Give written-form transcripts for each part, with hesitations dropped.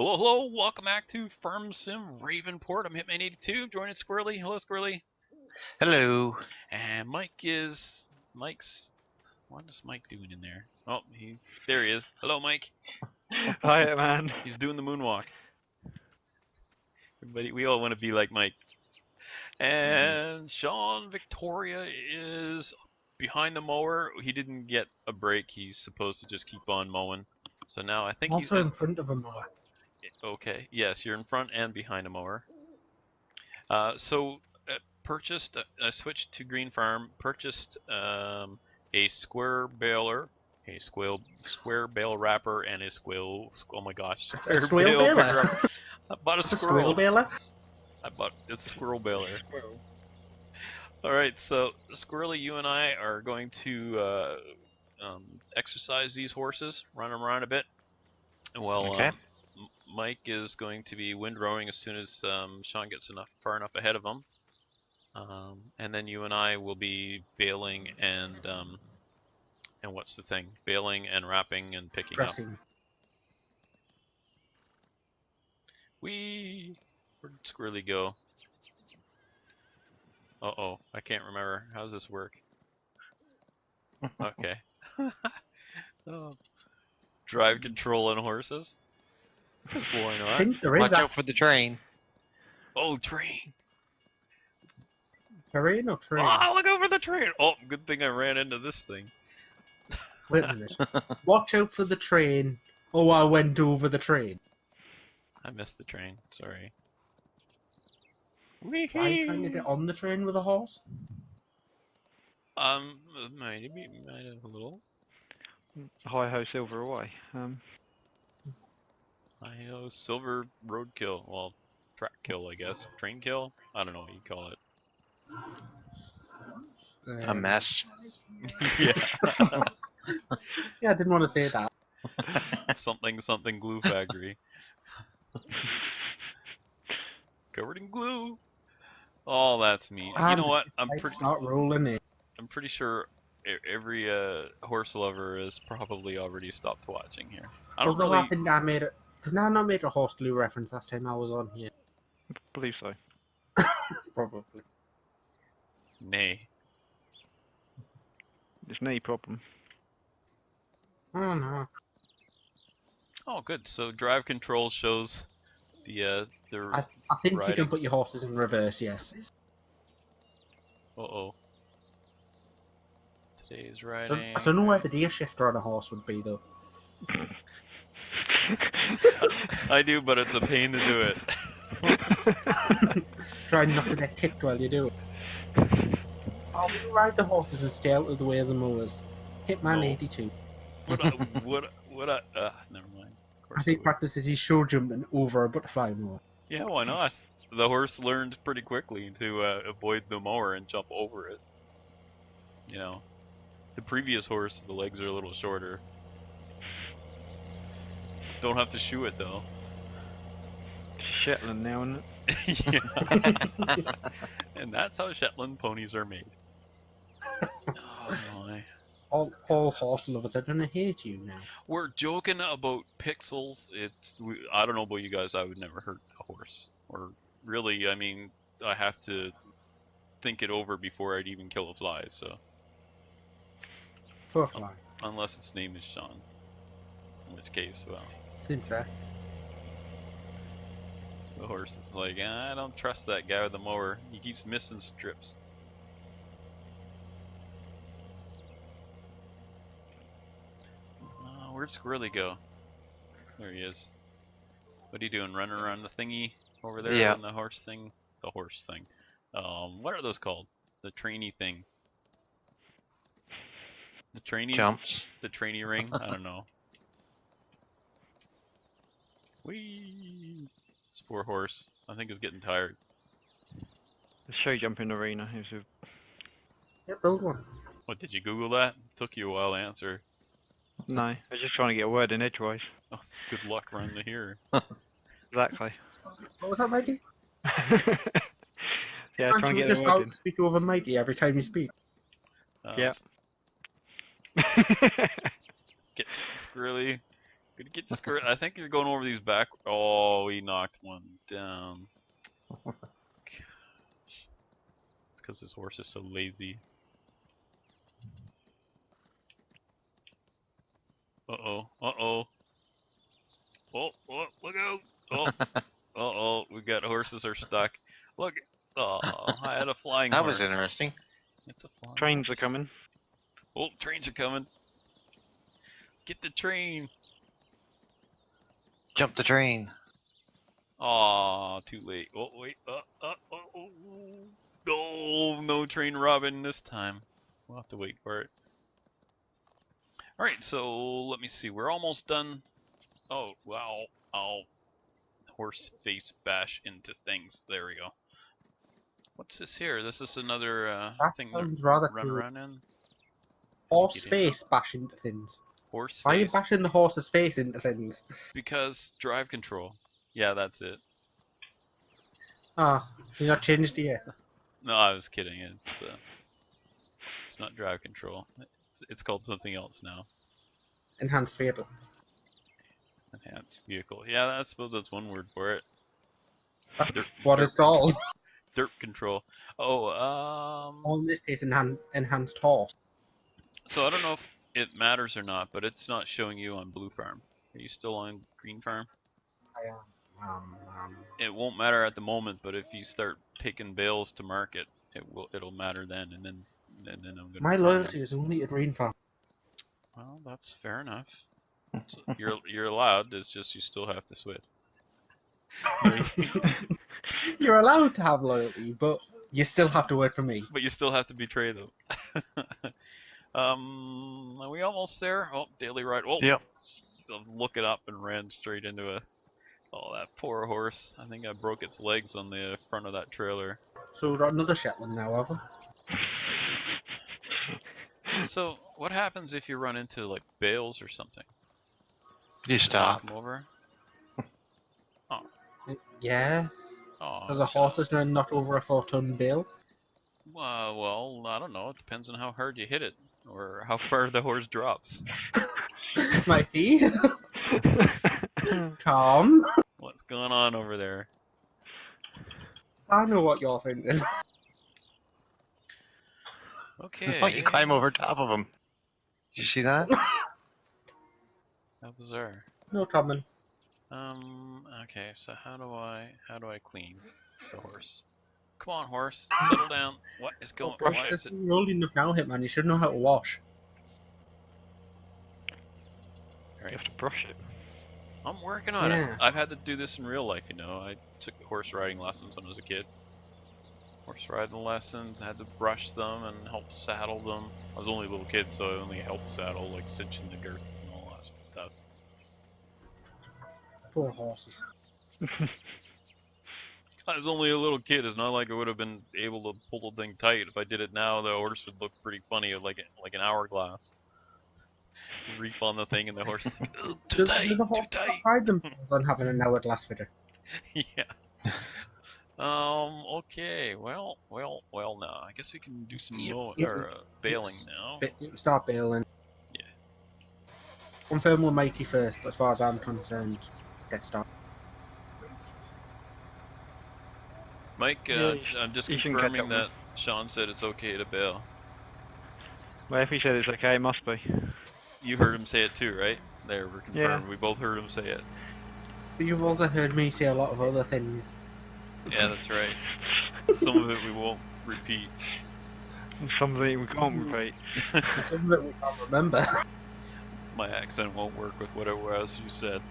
Hello, hello, welcome back to Farm Sim Ravenport. I'm Hitman82, joining Squirrely. Hello, Squirrely. Hello. And Mike's, what is Mike doing in there? Oh, there he is. Hello, Mike. Hi, man. He's doing the moonwalk. Everybody, we all want to be like Mike. And Sean Victoria is behind the mower. He didn't get a break. He's supposed to just keep on mowing. So now I think Also in front of a mower. Okay, yes, you're in front and behind a mower. Purchased, I switched to Green Farm, purchased a square baler, a square bale wrapper, and a squirrel, oh my gosh, A squirrel baler? I bought a A squirrel. baler? I bought a squirrel baler. Alright, so Squirrely, you and I are going to exercise these horses, run them around a bit. Well, Okay. Mike is going to be windrowing as soon as Sean gets far enough ahead of him. And then you and I will be baling and what's the thing? Baling and wrapping and picking Dressing. up. Where'd Squirrely go? Uh-oh, I can't remember. How does this work? Okay. Oh. Drive control on horses? Because why I not? think there is Watch that out for the train. Oh, train! terrain or train. Oh, look over the train! Oh, good thing I ran into this thing. Wait a minute. Watch out for the train. Oh, I went over the train. I missed the train. Sorry. Are you trying to get on the train with a horse? Might have a little. Hi ho, silver away. Silver roadkill. Well, track kill, I guess. Train kill? I don't know what you call it. A mess. Yeah. Yeah, I didn't want to say that. something glue factory. Covered in glue. Oh, that's me. You know what? I'm Start rolling in. pretty sure every horse lover has probably already stopped watching here. I don't Although really. I think I made it. Did I not make a horse glue reference last time I was on here? I believe so. Probably. Nay. There's no problem. Oh no. Oh, good. So drive control shows the I think you riding. can put your horses in reverse, yes. Uh-oh. Today's riding. I don't know where the gear shifter on a horse would be though. I do, but it's a pain to do it. Trying not to get tipped while you do it. Oh, we ride the horses and stay out of the way of the mowers. Hitman No. 82. Never mind. Of course I think it would. practices his show jumping over a butterfly mower. Yeah, why not? The horse learned pretty quickly to avoid the mower and jump over it. You know, the previous horse, the legs are a little shorter. Don't have to shoe it though. Shetland now, isn't it? Yeah. And that's how Shetland ponies are made. Oh my. All horse lovers are gonna hate you now. We're joking about pixels. I don't know about you guys. I would never hurt a horse. Or really, I mean, I have to think it over before I'd even kill a fly. So Poor fly. unless its name is Sean, in which case, well, Seems fair. the horse is like, I don't trust that guy with the mower. He keeps missing strips. Where'd Squirrely go? There he is. What are you doing? Running around the thingy over there? Yeah. On the horse thing? The horse thing. What are those called? The trainee thing. The trainee Jumps. The trainee ring? I don't know. Whee! This poor horse, I think, is getting tired. The show jumping arena. Is a... Yeah, build one. What, did you Google that? Took you a while to answer. No, I was just trying to get a word in edgewise. Oh, good luck around the here. Exactly. What was that, Mikey? Yeah, Can't try and you get just a word in. speak over Mikey every time you speak? Yeah. Get Squirrely. Gonna get skirt. I think you're going over these back. Oh, he knocked one down. It's because his horse is so lazy. Uh-oh. Uh-oh. Oh, oh, look out. Oh, uh-oh. We got horses are stuck. Look. Oh, I had a flying That horse. was interesting. It's a flying Trains are horse. coming. Oh, trains are coming. Get the train. Jump the train. Aw, too late. Oh, wait. Oh. Oh, no train robin this time. We'll have to wait for it. Alright, so let me see. We're almost done. Oh, wow. I'll horse face bash into things. There we go. What's this here? This is another That thing sounds to rather run cool. around in. Horse Get in. face bash into things. Horse Why are you face. bashing the horse's face into things? Because drive control. Yeah, that's it. Ah, you not changed it yet. No, I was kidding. It's not drive control. It's called something else now. Enhanced vehicle. Enhanced vehicle. Yeah, I suppose that's one word for it. That's what it's called. Dirt control. Oh, All in this case, enhanced horse. so I don't know if it matters or not, but it's not showing you on blue farm. Are you still on green farm? I am. It won't matter at the moment, but if you start taking bales to market, it'll matter then, and then I'm gonna. My farm loyalty them. is only at green farm. Well, that's fair enough. So you're allowed. It's just you still have to switch. You're allowed to have loyalty, but you still have to work for me. But you still have to betray them. Are we almost there? Oh, daily ride. Oh, Yep. so look it up and ran straight into a. Oh, that poor horse. I think I broke its legs on the front of that trailer. So we've got another Shetland now, have we? So, what happens if you run into like bales or something? You Knock stop. 'em over? Yeah, Oh, because a it's horse gonna- is going to knock over a 4-ton bale. Well, I don't know. It depends on how hard you hit it or how far the horse drops. Mighty. Tom, What's going on over there? I know what you're thinking. Okay. Why don't you climb over top of him? Did you see that? How bizarre. No comment. Okay, so how do I clean the horse? Come on, horse, settle down. What is going? Brush Why this. is it? You're old enough now, Hitman. You should know how to wash. You have to brush it. I'm working on Yeah. it. I've had to do this in real life, you know. I took horse riding lessons when I was a kid. Horse riding lessons, I had to brush them and help saddle them. I was only a little kid, so I only helped saddle, like cinching the girth and all that stuff. Poor horses. I was only a little kid. It's not like I would have been able to pull the thing tight. If I did it now, the horse would look pretty funny, like an hourglass. Reef on the thing, and the horse is like, "Ugh, too tight, the too horse tight." pride themselves on having an hourglass fitter. Yeah. Okay. Well. Now I guess we can do some baling now. Start bailing. Yeah. Confirm with Mikey first, but as far as I'm concerned, get started. Mike, Yeah, I'm just you can cut confirming that that Sean said it's okay to bail. Well, if he said it's okay, it must be. You heard him say it too, right? There, we're confirmed. Yeah. We both heard him say it. But you've also heard me say a lot of other things. Yeah, that's right. Some of it we won't repeat. Something we can't repeat. And some of it we can't remember. My accent won't work with whatever else you said.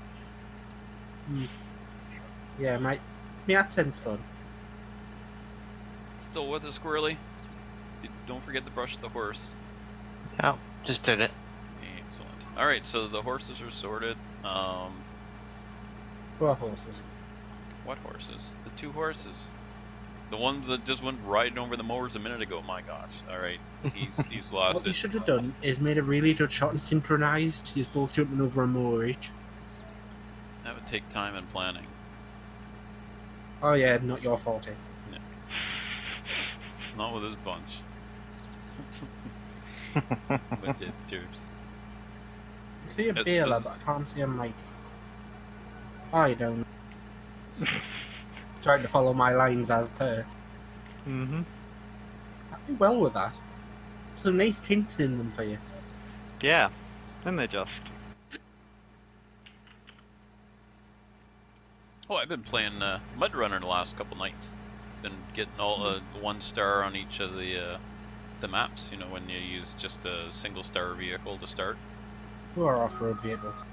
Yeah, my accent's fun. Still with us, Squirrely? Don't forget to brush the horse. Oh, just did it. Excellent. Alright, so the horses are sorted. Poor horses. What horses? The two horses. The ones that just went riding over the mowers a minute ago. My gosh. Alright, he's lost What you it. should have done is made a really good shot and synchronized. He's both jumping over a mower each. That would take time and planning. Oh yeah, not your fault. Not with this bunch. With the tubes. I see a baler, but I can't see a mic. I don't. Trying to follow my lines as per. Mm-hmm. I do well with that. Some nice kinks in them for you. Yeah. Then they just. Oh, I've been playing Mud Runner the last couple nights. Been getting all 1 star on each of the maps. You know, when you use just a single star vehicle to start. Who are off-road vehicles?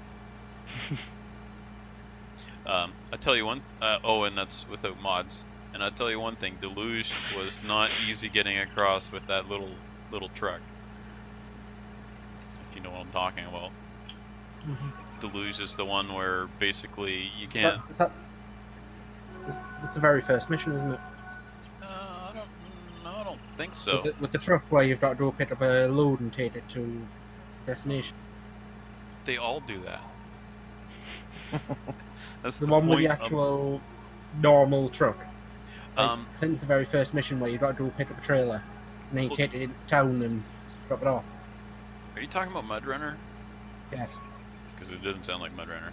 I tell you one. Oh, and that's without mods. And I tell you one thing: Deluge was not easy getting across with that little truck. If you know what I'm talking about. Deluge is the one where basically you can't. It's the very first mission, isn't it? I don't think so. With the truck where you've got to go pick up a load and take it to destination. They all do that. That's The one with the point. actual normal truck. I Um, think it's the very first mission where you've got to go pick up a trailer and then you take it into town and drop it off. Are you talking about Mud Runner? Yes. Because it didn't sound like Mud Runner.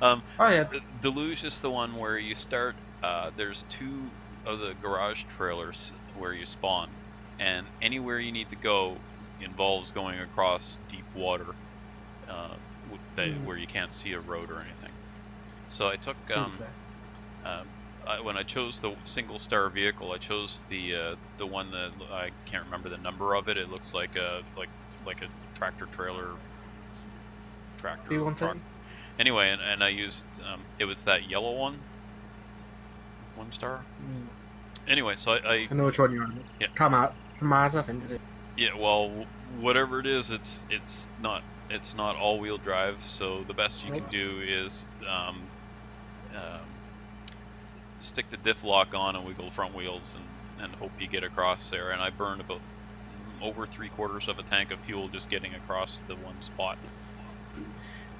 Oh yeah. Deluge is the one where you start. There's 2 of the garage trailers where you spawn, and anywhere you need to go involves going across deep water, where you can't see a road or anything. So I took when I chose the single star vehicle, I chose the one that I can't remember the number of it. It looks like a tractor trailer. Truck. Anyway, and I used it was that yellow one. 1 star. Anyway, so I know which one you're on. Yeah. Kamaz, I think it is. Yeah, well, whatever it is, it's not all-wheel drive. So the best you can do is stick the diff lock on and wiggle front wheels and hope you get across there. And I burned about over 3/4 of a tank of fuel just getting across the one spot.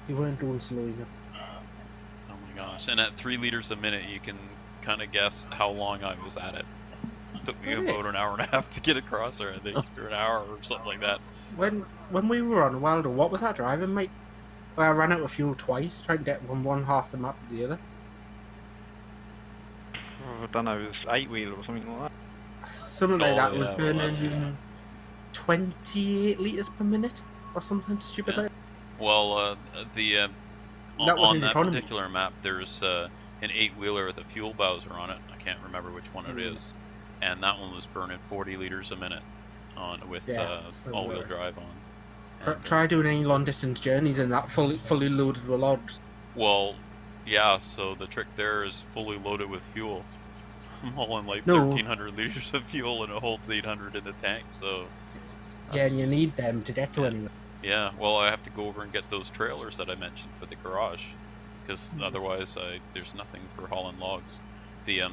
You weren't doing slow enough. Oh my gosh! And at 3 liters a minute, you can kind of guess how long I was at it. It took me about an hour and a half to get across there, I think, or an hour or something like that. When we were on Wilder, what was that driving, mate? Where I ran out of fuel twice, trying to get from one half the map to the other. I don't know, it was 8-wheeler or something like that. Something like that was yeah, burning 28 litres per minute or something stupid like that. Well, on in that economy. particular map, there's an 8-wheeler with a fuel Bowser on it. I can't remember which one it is, and that one was burning 40 liters a minute with all-wheel drive on. Try doing any long distance journeys in that fully loaded with logs. Well, yeah. So the trick there is fully loaded with fuel. I'm hauling like No. 1,300 liters of fuel, and it holds 800 in the tank. So Yeah, and you need them to get to anywhere. yeah. Well, I have to go over and get those trailers that I mentioned for the garage, because otherwise there's nothing for hauling logs. I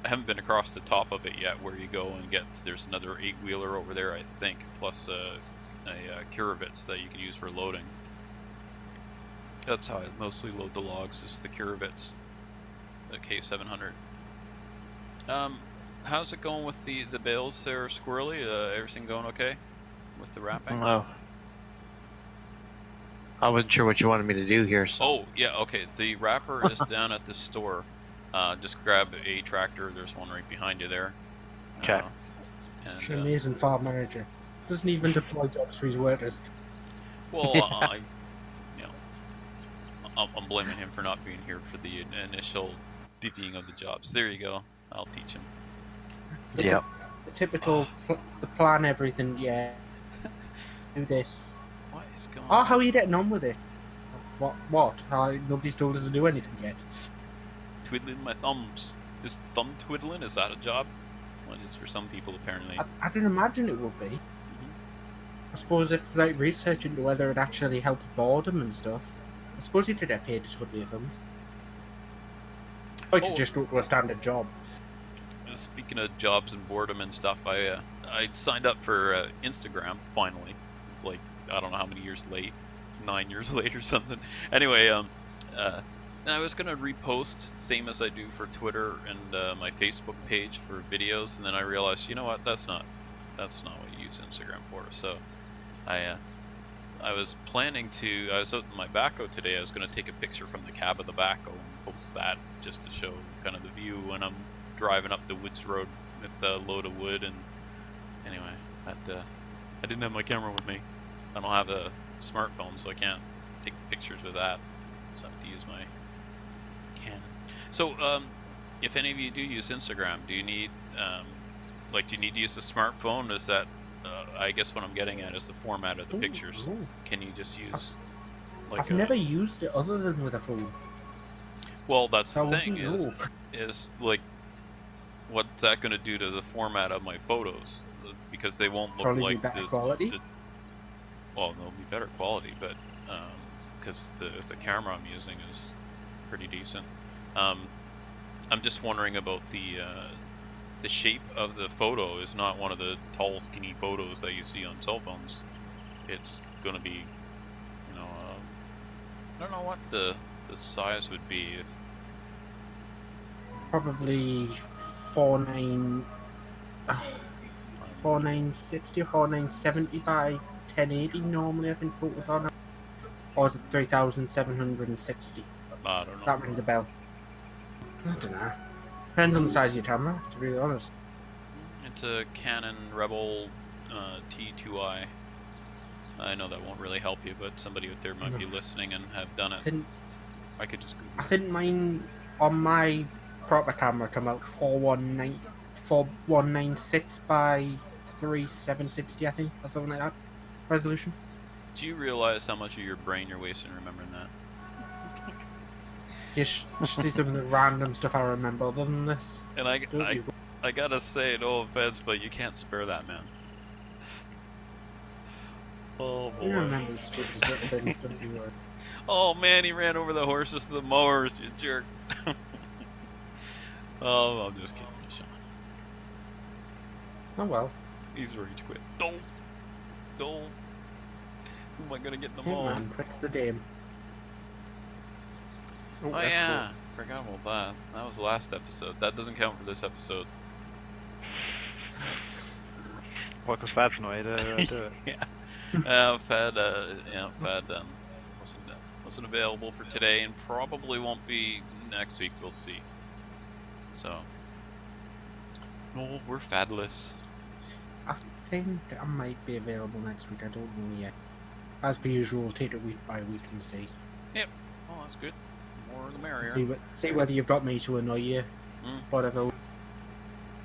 haven't been across the top of it yet, where you go and get. There's another 8-wheeler over there, I think, plus a Curavitz that you can use for loading. That's how I mostly load the logs, is the Curavitz, the K700. How's it going with the bales there, Squirrely? Everything going okay with the wrapping? Oh. I wasn't sure what you wanted me to do here, so. Oh, yeah, okay. The wrapper is down at the store. Just grab a tractor. There's one right behind you there. Okay. Such an amazing farm manager. Doesn't even deploy jobs for his workers. Well, I'm blaming him for not being here for the initial divvying of the jobs. There you go. I'll teach him. Yep. The typical, the plan everything, yeah. Do this. What is going Oh, on? how are you getting on with it? What? Nobody's told us to do anything yet. Twiddling my thumbs. Is thumb twiddling? Is that a job? Well, it's for some people, apparently. I didn't imagine it would be. I suppose if it's like research into whether it actually helps boredom and stuff. I suppose you could get paid to twiddle your thumbs. Or you could just go to a standard job. Speaking of jobs and boredom and stuff, I signed up for Instagram finally. It's like, I don't know how many years late, 9 years late or something. Anyway, I was gonna repost same as I do for Twitter and my Facebook page for videos, and then I realized, you know what, that's not what you use Instagram for. So I I was planning to. I was out in my backhoe today. I was going to take a picture from the cab of the backhoe and post that just to show kind of the view when I'm driving up the woods road with a load of wood. And anyway, I didn't have my camera with me. I don't have a smartphone, so I can't take pictures with that. So I have to use my Canon. So, if any of you do use Instagram, do you need do you need to use a smartphone? Is that I guess what I'm getting at is the format of the pictures. Ooh. Can you just use I've never used it other than with a phone. Well, that's So the I thing wouldn't know. is like, what's that going to do to the format of my photos? Because they won't look Probably like be better quality. Well, they'll be better quality, but because the camera I'm using is pretty decent. I'm just wondering about the shape of the photo is not one of the tall, skinny photos that you see on cell phones. It's going to be, I don't know what the size would be. Probably 4960 or 4970 by 1080 normally I think photos are now. Or is it 3760? I don't know. That rings a bell. I don't know. Depends on the size of your camera, to be honest. It's a Canon Rebel T2i. I know that won't really help you, but somebody out there might be listening and have done it. I could just Google I it. think mine on my proper camera come out 4196 by 3760 I think, or something like that. Resolution. Do you realize how much of your brain you're wasting remembering that? Just see some of the random stuff I remember other than this. And I gotta say, no offense, but you can't spare that, man. Oh boy. You remember the stupid things, don't you? Oh man, he ran over the horses to the mowers, you jerk. Oh, I'm just kidding, Sean. Oh well. He's rage quit. Don't. Who am I gonna get in the Hey mow? man, quits the game. Oh that's yeah, forgot about that. That was the last episode. That doesn't count for this episode. Well, because Fad's not here to do it. Yeah. Fad wasn't available for today, and probably won't be next week. We'll see. So, no, we're Fadless. I think I might be available next week. I don't know yet. As per usual, we'll take it week by week and see. Yep. Oh, that's good. More the merrier. See whether you've got me to annoy you, Mm. whatever, or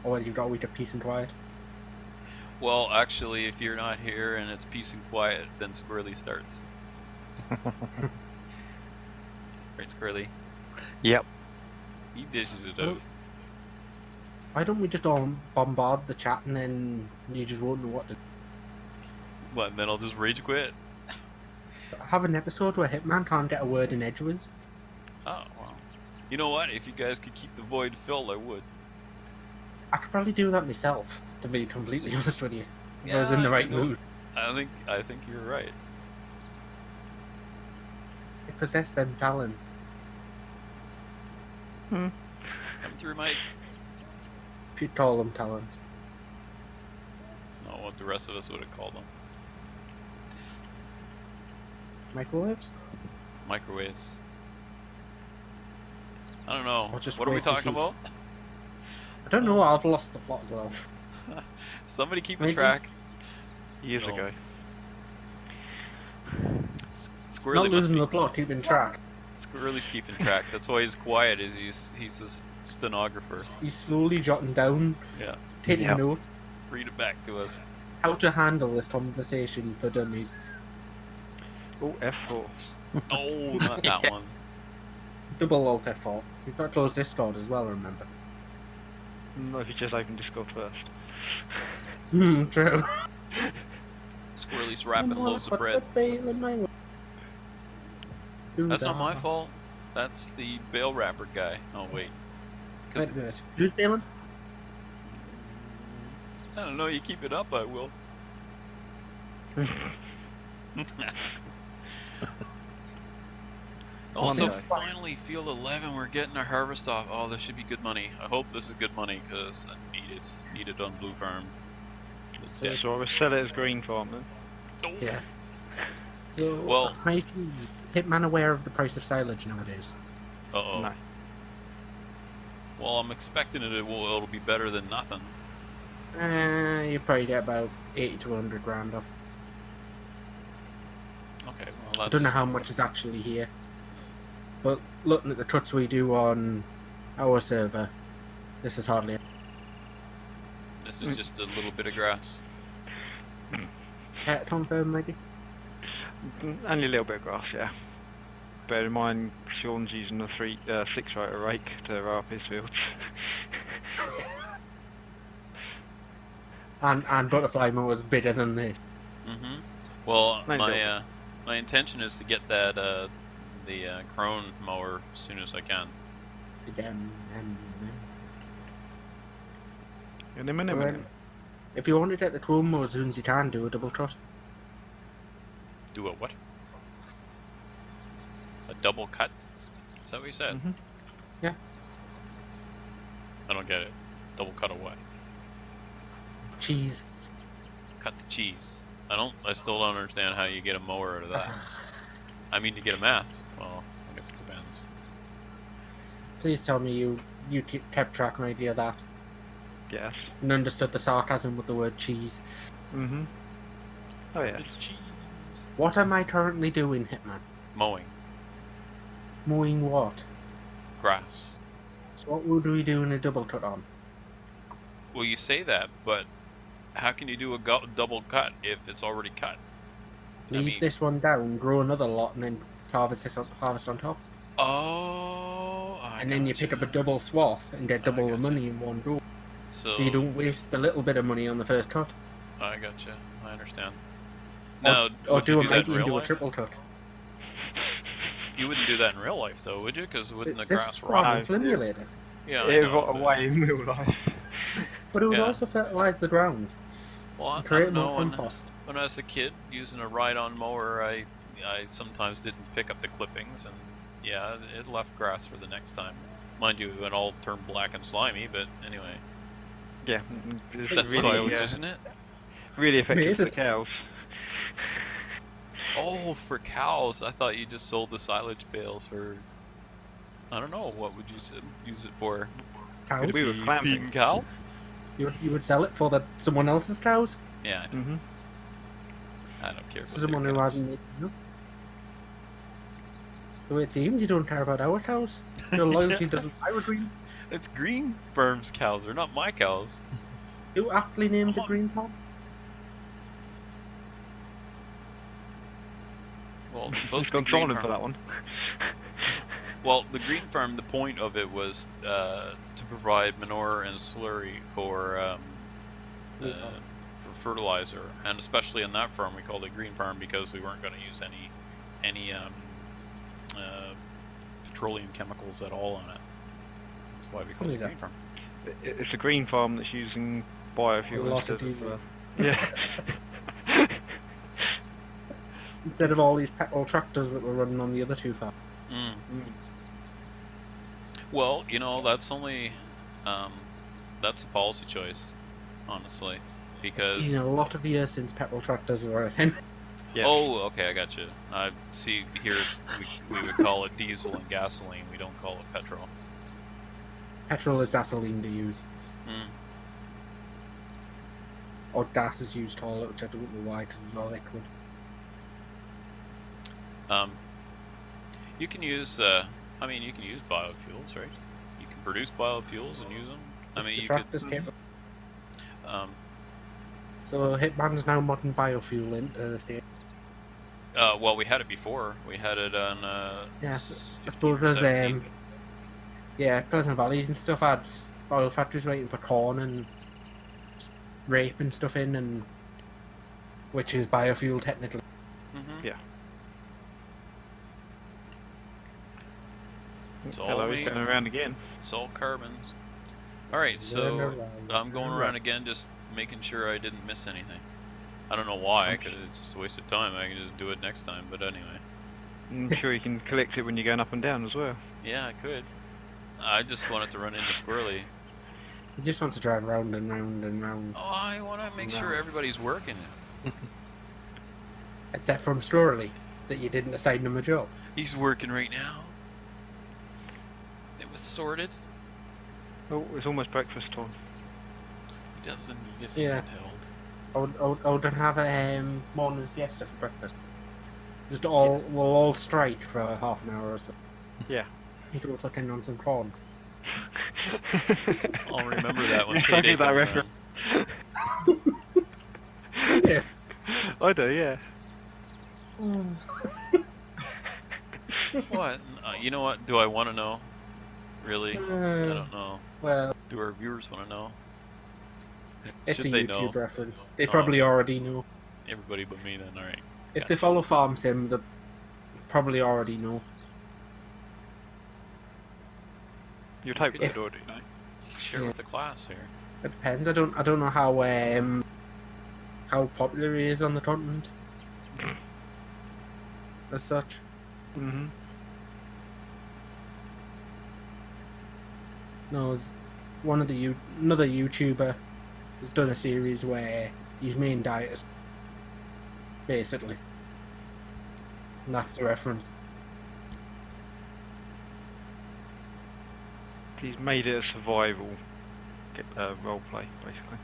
whether you've got a week of peace and quiet. Well, actually, if you're not here and it's peace and quiet, then Squirrely starts. Right, Squirrely? Yep. He dishes it out. Why don't we just all bombard the chat and then you just won't know what to do? What, and then I'll just rage quit? Have an episode where Hitman can't get a word in edgeways. Oh, well. You know what? If you guys could keep the void filled, I would. I could probably do that myself, to be completely honest with you. If I was in the right mood. I think you're right. I possess them talents. Come through, Mike. If you call them talents. It's not what the rest of us would have called them. Microwaves? Microwaves. I don't know. Or just What are we wasted talking heat. about? I don't know, I've lost the plot as well. Somebody keep a Maybe. track. Years No. ago. Squirrely Not must losing be the plot, keeping track. Squirrely's keeping track. That's why he's quiet. He's a stenographer. He's slowly jotting down, Yeah. taking Yep. notes, Read it back to us. how to handle this conversation for dummies. Oh, F4. Oh, not that one. Double Alt F4. You've got to close Discord as well, remember. Not if you just open Discord first. True. Squirrely's wrapping loaves of bread. That's not my fault. That's the bale wrapper guy. Oh wait. Wait a minute. Who's bailing? I don't know. You keep it up, I will. Also, Money. finally, field 11, we're getting our harvest off. Oh, this should be good money. I hope this is good money because I need it. Need it on Blue Farm. So I will sell it as green farm then. Oh. Yeah. So, Well- making Hitman aware of the price of silage nowadays. Uh-oh. No. Well, I'm expecting it'll be better than nothing. You probably get about 80 to 100 grand off. Okay, well I that's... don't know how much is actually here. But looking at the cuts we do on our server, this is hardly... This is just a little bit of grass. confirm, maybe? Only a little bit of grass, yeah. Bear in mind, Sean's using a 6-rider rake to row up his fields. And butterfly mower's bigger than this. Mm-hmm. Well, Mine's my intention is to get that the crone mower as soon as I can. Well, if you want to get the chrome mower as soon as you can, do a double cut. Do a what? A double cut? Is that what you said? Mhm. Yeah. I don't get it. Double cut of what? Cheese. Cut the cheese. I still don't understand how you get a mower out of that. I mean, to get a mast. Well, I guess it depends. Please tell me you kept track, maybe, of that. Yes. And understood the sarcasm with the word cheese. Mm-hmm. Oh, yes. Cheese. What am I currently doing, Hitman? Mowing. Mowing what? Grass. So what would we do in a double cut on? Well, you say that, but how can you do a double cut if it's already cut? Leave this one down, grow another lot, and then harvest on top. Oh, And then you pick up a double swath and get double the money in one go. So So you don't waste the little bit of money on the first cut. I gotcha. I understand. Now, Or would do you a do that mighty in and real do a life? triple cut. You wouldn't do that in real life, though, would you? Because wouldn't the This grass is rot? farming simulator. Yeah, I It know, rot but- away in real life. But it would Yeah. also fertilise the ground Well, and I create don't know. more compost. When I was a kid using a ride-on mower, I sometimes didn't pick up the clippings, and yeah, it left grass for the next time. Mind you, it all turned black and slimy, but anyway, Yeah. It's that's really, silage, isn't it? really effective Is for it? cows. Oh, for cows. I thought you just sold the silage bales for. I don't know. What would you use it for? Cows. Could it We were be clamping. feeding cows? You would sell it for someone else's cows? Yeah, I know. Mm-hmm. I don't care. About Someone their who cows. hasn't... No. The way it seems, you don't care about our cows. Your loyalty doesn't lie with green. It's Green Firm's cows. They're not my cows. You aptly named the Come on. green farm. Well, it's Just supposed to gone be Green trolling for Farm. that one. Well, the Green Farm, the point of it was to provide manure and slurry for fertilizer, and especially on that farm we called it Green Farm because we weren't going to use any petroleum chemicals at all on it. That's why we called Funny it that. Green Farm. It's a green farm that's using biofuel A lot of instead diesel. yeah. Instead of all these petrol tractors that were running on the other two farms. Mm. Well, you know, that's only that's a policy choice, honestly, because It's been a lot of years since petrol tractors were a thing. Yeah. oh, okay, I got you. I see here. We would call it diesel and gasoline. We don't call it petrol. Petrol is gasoline to use. Mm. Or gas is used to call it, which I don't know why, because it's all liquid. You can use. I mean, you can use biofuels, right? You can produce biofuels and use them. I If mean, the you tractors could. capable. Um, So Hitman's now modding biofuel into the state. well, we had it before. We had it on. Yeah, s- I 15 suppose or there's 17. yeah, Pleasant Valleys and stuff had oil factories waiting for corn and rape and stuff in, and which is biofuel technically. Mhm. Yeah. It's all Hello, we- he's going around again. It's all carbons. All right, so I'm going around again, just making sure I didn't miss anything. I don't know why, because it's just a waste of time. I can just do it next time, but anyway. I'm sure you can collect it when you're going up and down as well. Yeah, I could. I just wanted to run into Squirrely. He just wants to drive round and round and round. Oh, I want to make sure No. everybody's working it. Except from Storley, that you didn't assign him a job. He's working right now. It was sorted. Oh, it's almost breakfast time. He doesn't need his Yeah. handheld. I would have a morning siesta for breakfast. Just we'll all strike for half an hour or so. Yeah. Until we're talking on some corn. I'll remember that when Yeah, I payday get that comes reference. around. Yeah. I do, yeah. What? You know what? Do I want to know? Really? I don't know. Well, Do our viewers want to know? it's Should a they YouTube know? reference. They Oh, probably okay. already know. Everybody but me then, alright. If they follow Farm Sim, they probably already know. You'd hope If- they'd already know. You can share Yeah. with the class here. It depends. I don't know how popular he is on the continent. As such. Mm-hmm. No, it's one of the another YouTuber has done a series where his main diet is basically. And that's the reference. He's made it a survival roleplay, basically.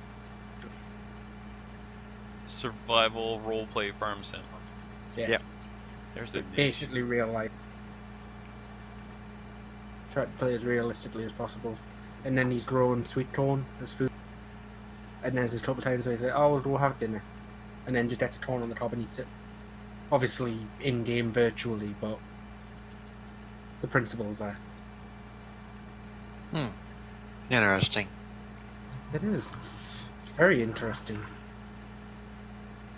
Survival roleplay farm sim. Yeah. Yep. There's a niche. Basically real life. Try to play as realistically as possible. And then he's growing sweet corn as food. And then there's a couple of times where he's like, oh, we'll go have dinner. And then just gets a corn on the cob and eats it. Obviously in-game virtually, but the principle's there. Interesting. It is. It's very interesting.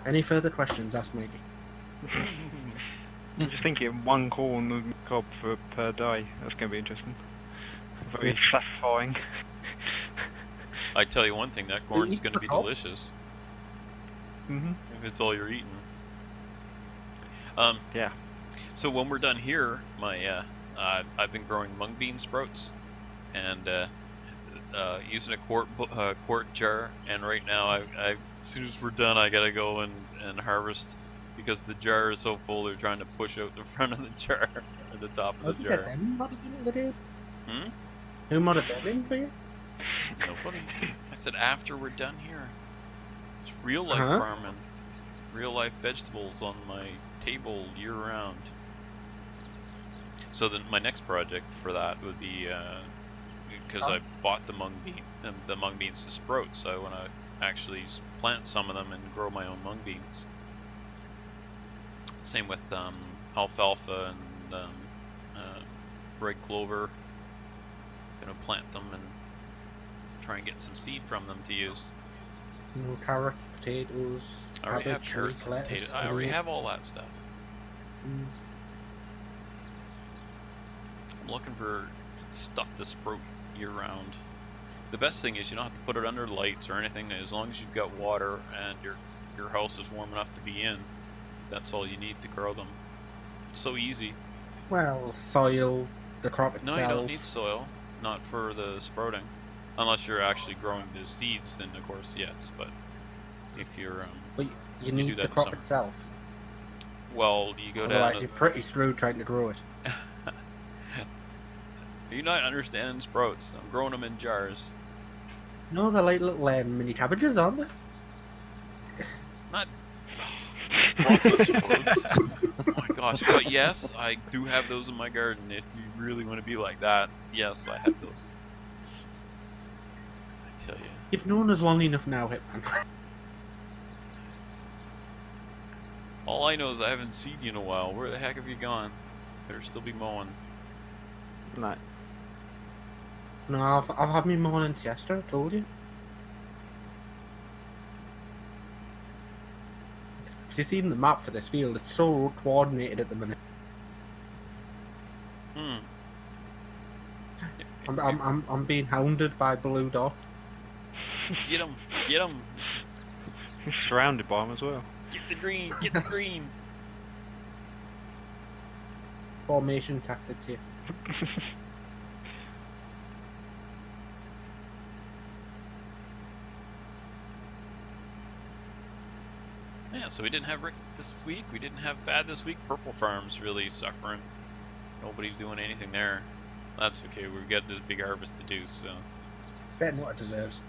Any further questions? Ask Mikey. I'm just thinking one corn and cob per day. That's going to be interesting. Very satisfying. I tell you one thing, that corn's eat going to the be cob? delicious Mm-hmm. if it's all you're eating. Yeah. So when we're done here, I've been growing mung bean sprouts, and using a quart jar. And right now, as soon as we're done, I gotta go and harvest because the jar is so full. They're trying to push out the front of the jar, or the top of the jar. Who modded them in for you? Nobody. I said after we're done here. It's real life Uh-huh. farming, real life vegetables on my table year round. So then my next project for that would be because I bought the mung beans to sprout, so I want to actually plant some of them and grow my own mung beans. Same with alfalfa and red clover. Gonna plant them and try and get some seed from them to use. No carrots, potatoes, I already have cabbage, carrots and lettuce, potatoes. I already onions. have all that stuff. I'm looking for stuff to sprout year round. The best thing is you don't have to put it under lights or anything. As long as you've got water and your house is warm enough to be in, that's all you need to grow them. So easy. Well, soil, the crop No, itself. you don't need soil. Not for the sprouting. Unless you're actually growing the seeds, then of course yes. But if you're But you do need that the in crop summer. itself. well, you go down Otherwise, to you're pretty screwed trying to grow it. You're not understanding sprouts. I'm growing them in jars. No, they're like little mini cabbages, aren't they? Not Brussels sprouts. Oh my gosh. But yes, I do have those in my garden. If you really want to be like that, yes, I have those. I tell you. You've known us long enough now, Hitman. All I know is I haven't seen you in a while. Where the heck have you gone? Better still be mowing. No. No, I've had me morning siesta, I told you. If you've seen the map for this field, it's so coordinated at the minute. I'm being hounded by Blue Dot. Get him! Get him! He's surrounded by them as well. Get the green! Get the green! Formation tactics here. Yeah, so we didn't have Rick this week. We didn't have Fad this week. Purple Farm's really suffering. Nobody doing anything there. That's okay. We've got this big harvest to do, so. Better than what it deserves.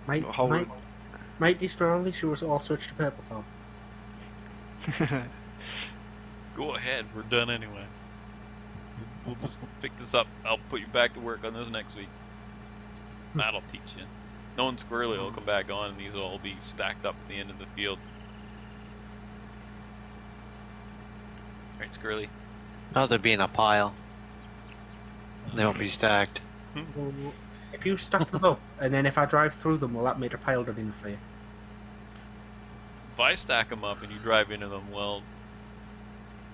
Hold Might destroy all these shows all switch to Purple Farm. Go ahead. We're done anyway. We'll just pick this up. I'll put you back to work on this next week. That'll teach you. No one squirrely will come back on, and these will all be stacked up at the end of the field. Right, squirrely. No, they'll be in a pile. They won't be stacked. Well, if you stack them up, and then if I drive through them, will that make a pile good enough for you? If I stack them up and you drive into them, well,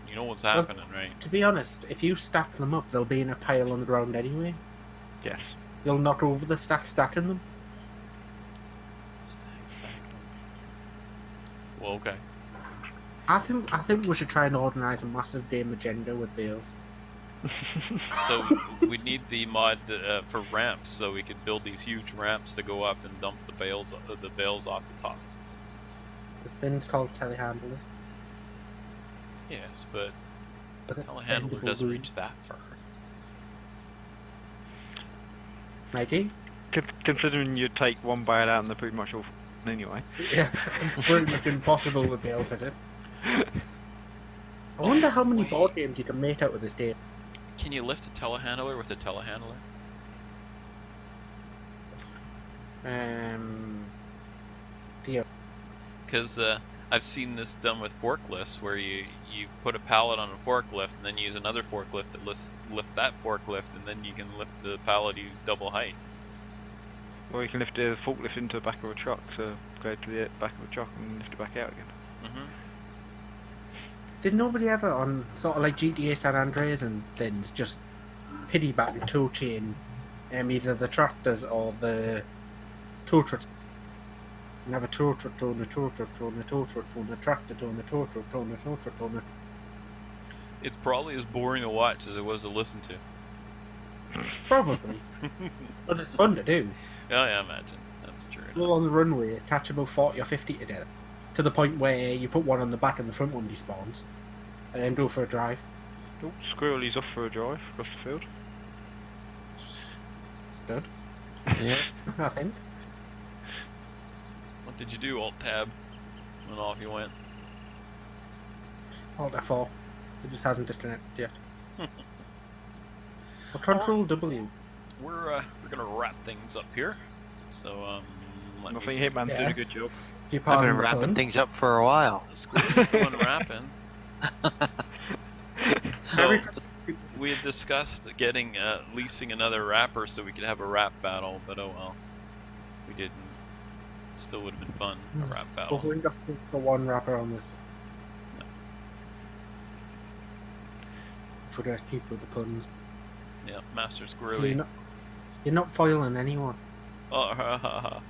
you know what's happening, right? To be honest, if you stack them up, they'll be in a pile on the ground anyway. Yes. You'll knock over the stacking them. Stack them. Well, okay. I think we should try and organise a massive game agenda with bales. So we need the mod for ramps, so we could build these huge ramps to go up and dump the bales off the top. This thing's called telehandlers. Yes, but But it's telehandler bendable doesn't boom. reach that far. Maybe? Considering you take one bale out and they're pretty much all anyway. Yeah, pretty much impossible with bale visit. I wonder how many board games you can make out of this game. Can you lift a telehandler with a telehandler? Theo. Because I've seen this done with forklifts, where you put a pallet on a forklift and then use another forklift that lift that forklift, and then you can lift the pallet to double height. Or you can lift the forklift into the back of a truck, so go to the back of a truck and lift it back out again. Did nobody ever on sort of like GTA San Andreas and things just piggyback and tow chain either the tractors or the tow trucks? And have a tow truck towing a tow truck towing a tow truck towing a tractor towing a tow truck towing a tow truck towing a... It's probably as boring to watch as it was to listen to. Probably. But it's fun to do. Yeah, I imagine. That's true. Go on the runway, attach about 40 or 50 together. To the point where you put one on the back and the front one despawns. And then go for a drive. Oh, Squirrely's off for a drive across the field. Good. Yeah. I think. What did you do? Alt-tab. And off you went. Alt F4. It just hasn't disconnected yet. Or Control W. We're gonna wrap things up here. So let I me think see. Hitman's doing a good job. If you I've pardon been the wrapping pun. things up for a while. Squirrel's the one wrapping. So we had discussed getting leasing another wrapper so we could have a rap battle, but oh well, we didn't. Still would have been fun, a rap But battle. we got the one wrapper on this. No. If we're just keep with the puns. Yeah, Master So Squirrely. you're not foiling anyone. Oh, ha ha ha.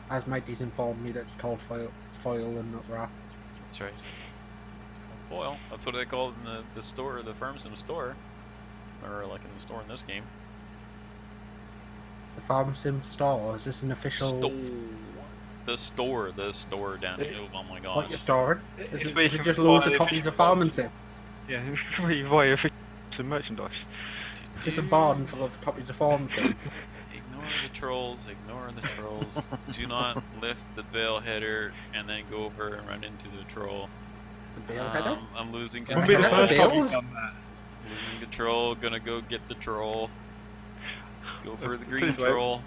As Mikey's informed me that it's called foil. It's foil and not wrap. That's right. Foil. That's what they call it in the store, the Farm Sim store, or like in the store in this game. The Farm Sim store, is this an official... The store down here. Oh my What you're gosh. storing? It's Is it basically just loads of buy- copies of Farm Sim? Yeah, where you buy some merchandise. It's just a barn full of copies of Farm Sim. Ignore the trolls, ignore the trolls. Do not lift the bale header and then go over and run into the troll. The bale header? I'm losing Wouldn't Wouldn't be Can the I control. have first time bales? you've done that. Losing control, gonna go get the troll. Go for the green Please wait. troll.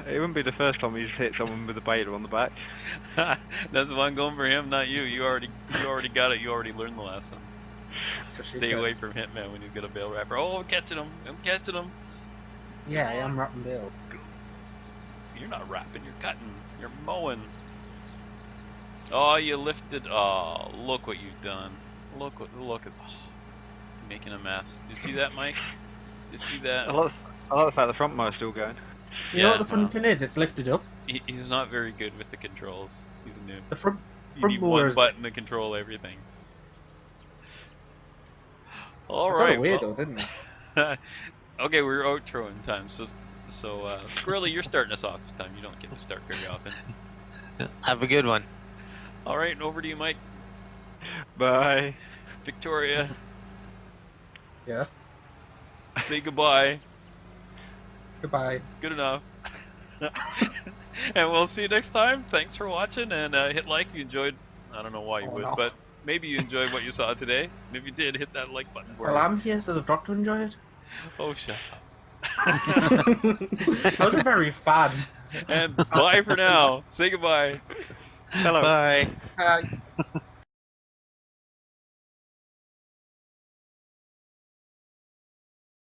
It wouldn't be the first time he's hit someone with a baler on the back. That's why I'm going for him, not you. You already got it. You already learned the lesson. Just Stay away from Hitman when he's got a bale wrapper. Oh, I'm catching him. I'm catching him. Yeah, I am wrapping bale. You're not wrapping. You're cutting. You're mowing. Oh, you lifted. Oh, look what you've done. Look at. Oh, making a mess. Do you see that, Mike? Do you see that? I like the fact the front mower's still going. You know what Yeah, the funny well. thing is? It's lifted up. He's not very good with the controls. He's new. The front You front need mower one is- button to control everything. All I got right. away well- though, didn't I? Okay, we're outroing time. So So, Squirrely, you're starting us off this time. You don't get to start very often. Have a good one. All right, over to you, Mike. Bye. Victoria, Yes. say goodbye. Goodbye. Good enough. And we'll see you next time. Thanks for watching, and hit like if you enjoyed. I don't know why you Oh, would, no. but maybe you enjoyed what you saw today. And if you did, hit that like button for Well, me. I'm here, so they've got to enjoy it. Oh, shut up. That was a very fad. And bye for now. Say goodbye. Hello. Bye. Hi.